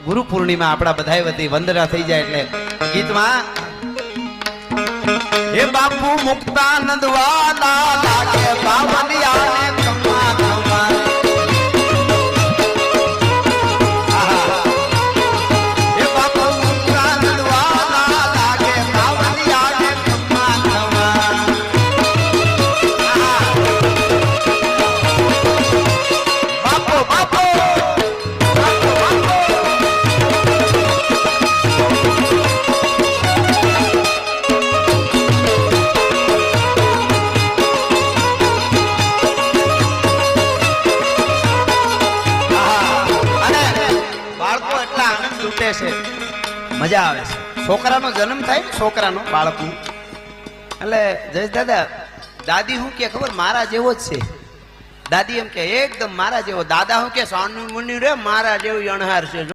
ગુરુ પૂર્ણિમા આપણા બધાય વતી વંદના થઈ જાય એટલે ગીતમાં હે બાપુ મુક્તાનંદ વાલા લાગે બાવલિયાને ખમ્મા ખમ્મા હે બાપુ મુક્તાનંદ વાલા લાગે બાવલિયાને ખમ્મા ખમ્મા બાપુ બાપુ છે મજા આવે છે છોકરાનો જન્મ થાય ને છોકરાનો બાળકનું એટલે જયેશ દાદા દાદી હું કે ખબર મારા જેવો જ છે દાદી એમ કે એકદમ મારા જેવો દાદા હું કે સોનું મુનિ રે મારા જેવું અણહાર છે